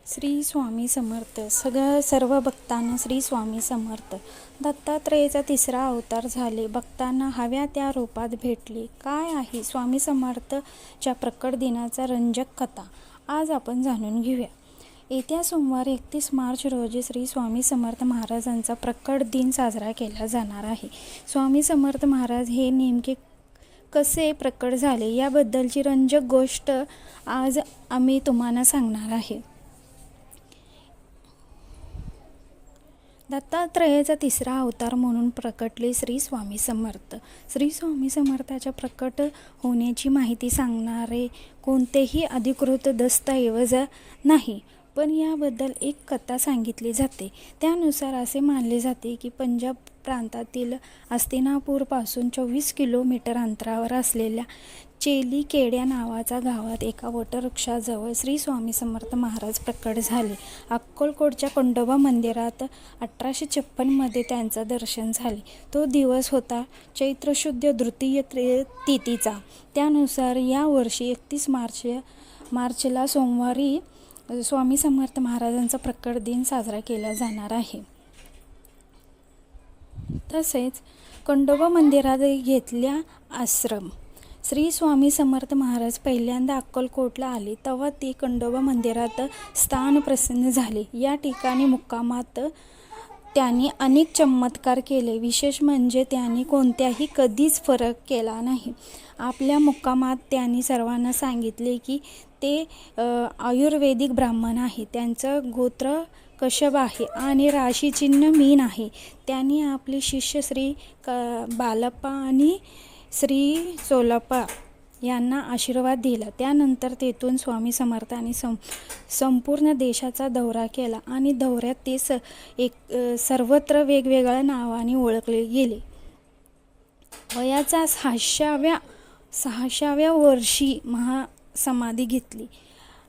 श्री स्वामी समर्थ. सर्व भक्तांना श्री स्वामी समर्थ. दत्तात्रेयाचा तिसरा अवतार झाले. भक्तांना हव्या त्या रूपात भेटले. काय आहे स्वामी समर्थच्या प्रकट दिनाचा रंजक कथा आज आपण जाणून घेऊया. येत्या सोमवार 31 मार्च रोजी श्री स्वामी समर्थ महाराजांचा प्रकट दिन साजरा केला जाणार आहे. स्वामी समर्थ महाराज हे नेमके कसे प्रकट झाले याबद्दलची रंजक गोष्ट आज आम्ही तुम्हाला सांगणार आहे. दत्तात्रेयाचा तिसरा अवतार म्हणून प्रकटले श्री स्वामी समर्थ. श्री स्वामी समर्थाच्या प्रकट होण्याची माहिती सांगणारे कोणतेही अधिकृत दस्तऐवज नाही, पण याबद्दल एक कथा सांगितली जाते. त्यानुसार असे मानले जाते की पंजाब प्रांतातील हस्तिनापूरपासून 24 किलोमीटर अंतरावर असलेल्या चेलीकेड्या नावाच्या गावात एका वटवृक्षाजवळ श्री स्वामी समर्थ महाराज प्रकट झाले. अक्कलकोटच्या खंडोबा मंदिरात 1856 मध्ये त्यांचं दर्शन झाले. तो दिवस होता चैत्र शुद्ध द्वितीय तिथीचा. त्यानुसार यावर्षी 31 मार्चला सोमवारी स्वामी समर्थ महाराजांचा प्रकट दिन साजरा केला जाणार आहे. तसेच खंडोबा मंदिरात घेतल्या आश्रम. श्री स्वामी समर्थ महाराज पहिल्यांदा अक्कलकोटला आले तेव्हा ते खंडोबा मंदिरात स्थान प्रसन्न झाले. या ठिकाणी मुक्कामात त्यांनी अनेक चमत्कार केले. विशेष म्हणजे त्यांनी कोणत्याही कधीच फरक केला नाही. आपल्या मुक्कामात त्यांनी सर्वांना सांगितले की ते आयुर्वेदिक ब्राह्मण आहे, त्यांचं गोत्र कश्यप आहे आणि राशीचिन्ह मीन आहे. त्यांनी आपले शिष्य श्री बालप्पा आणि श्री चोलप्पा यांना आशीर्वाद दिला. त्यानंतर तेथून स्वामी समर्थांनी संपूर्ण देशाचा दौरा केला आणि दौऱ्यात ते सर्वत्र वेगवेगळ्या नावाने ओळखले गेले. वयाच्या 6व्या वर्षी महासमाधी घेतली.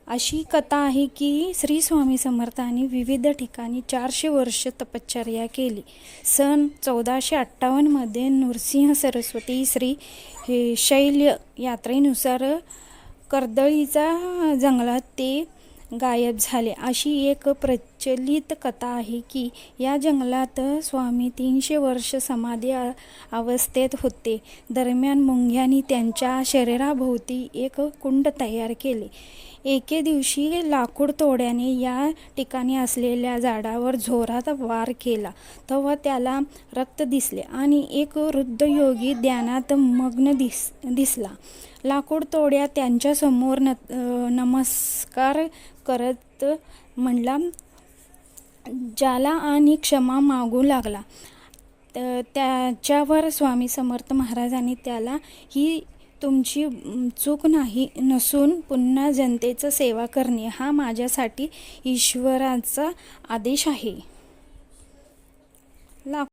अशी कथा आहे की श्री स्वामी समर्थांनी विविध ठिकाणी 400 वर्ष तपश्चर्या केली. सन 1458 मध्ये नृसिंह सरस्वती श्री शैल्य यात्रेनुसार कर्दळीच्या जंगलात ते गायब झाले. अशी एक प्रचलित कथा आहे की या जंगलात स्वामी 300 वर्ष समाधी अवस्थेत होते. दरम्यान मुंग्यांनी त्यांच्या शरीराभोवती एक कुंड तयार केले. एके दिवशी लाकूड तोड्याने या ठिकाणी असलेल्या झाडावर जोरात वार केला तेव्हा त्याला रक्त दिसले आणि एक वृद्ध योगी ध्यानात मग्न दिसला. लाकूड तोड्या त्यांच्यासमोर नमस्कार करत म्हणला, ज्याला आणि क्षमा मागू लागला. त्याच्यावर स्वामी समर्थ महाराजांनी त्याला ही तुमची चूक नसून पुन्हा जनतेचं सेवा करणे हा माझ्यासाठी ईश्वराचा आदेश आहे.